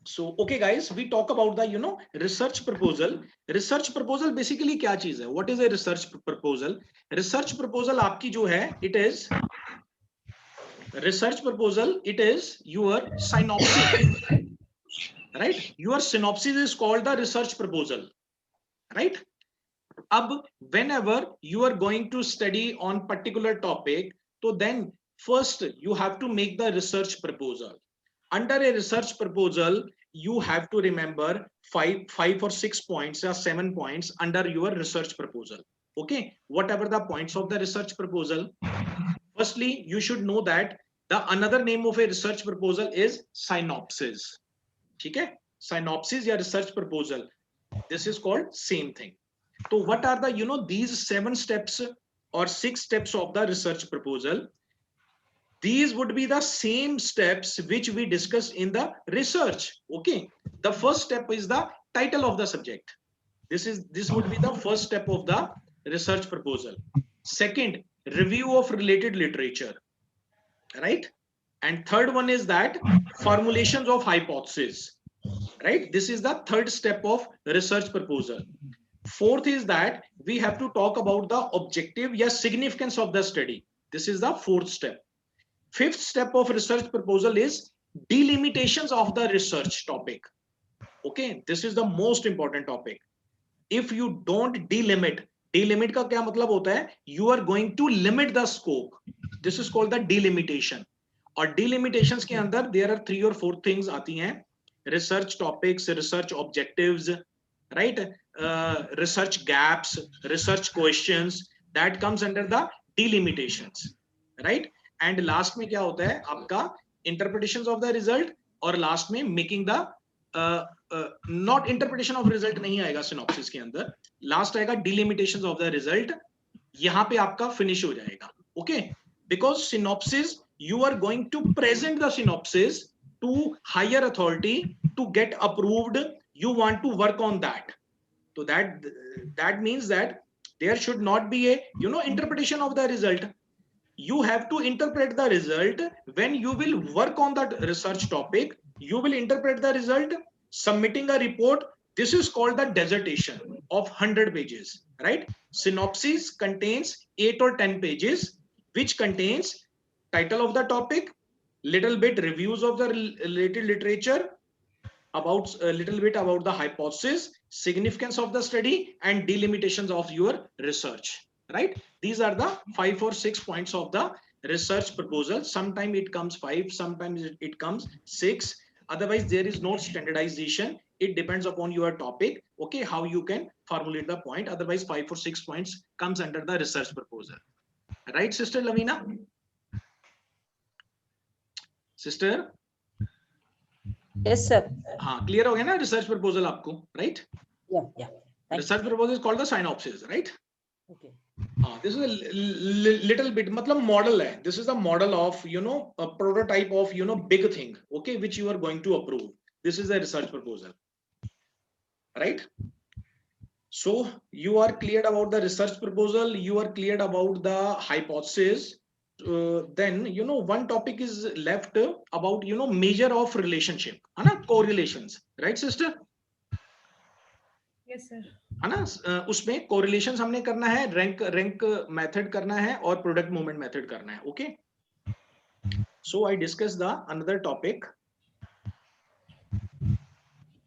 So okay guys, we talk about the research proposal. Research proposal basically क्या चीज है? What is a research proposal? Research proposal आपकी जो है, it is research proposal, it is your synopsis, right? Your synopsis is called the research proposal, right? अब whenever you are going to study on particular topic, so then first you have to make the research proposal. Under a research proposal, you have to remember five or 6 points or 7 points under your research proposal. Okay, whatever the points of the research proposal. Firstly, you should know that the another name of a research proposal is synopsis. ठीक है, synopsis या research proposal, this is called same thing. So what are the these 7 steps or 6 steps of the research proposal? These would be the same steps which we discussed in the research. Okay, the first step is the title of the subject. This would be the first step of the research proposal. Second, review of related literature, right? And third one is that formulations of hypothesis, right? This is the third step of research proposal. Fourth is that we have to talk about the objective, yes, significance of the study. This is the fourth step. Fifth step of research proposal is delimitations of the research topic. Okay, this is the most important topic. If you don't delimit का क्या मतलब होता है? You are going to limit the scope. This is called the delimitation. और delimitations के अंदर there are 3 or 4 things आती हैं: research topics, research objectives, right? Research gaps, research questions, that comes under the delimitations, right? And last में क्या होता है आपका? इंटरप्रिटेशन ऑफ द रिजल्ट, और लास्ट में making the not interpretation of result नहीं आएगा सिनॉप्सिस के अंदर, लास्ट आएगा डिलिमिटेशंस ऑफ द रिजल्ट. यहां पे आपका फिनिश हो जाएगा. Okay, because synopsis you are going to present the synopsis to higher authority to get approved. You want to work on that. तो that means that there should not be a interpretation of the result. You have to interpret the result. When you will work on that research topic, you will interpret the result, submitting a report. This is called the dissertation of 100 pages, right? Synopsis contains 8 or 10 pages, which contains title of the topic, little bit reviews of the related literature, about a little bit about the hypothesis, significance of the study, and delimitations of your research, right? These are the 5 or 6 points of the research proposal. Sometimes it comes 5, sometimes it comes 6. Otherwise there is no standardization. It depends upon your topic. Okay, how you can formulate the point. Otherwise 5 or 6 points comes under the research proposal, right? Sister Lavina, sister? Yes sir. हाँ, clear हो गया ना research proposal आपको, right? Yeah. Research proposal is called the synopsis, right? Okay. हाँ, this is a little bit, मतलब model है. This is the model of a prototype of big thing, okay, which you are going to approve. This is a research proposal, right? So you are cleared about the research proposal, you are cleared about the hypothesis. Then one topic is left about measure of relationship, है ना, correlations, right sister? Yes sir. है ना, उसमें correlations हमने करना है, rank method करना है, और product movement method करना है. Okay, so I discussed the another topic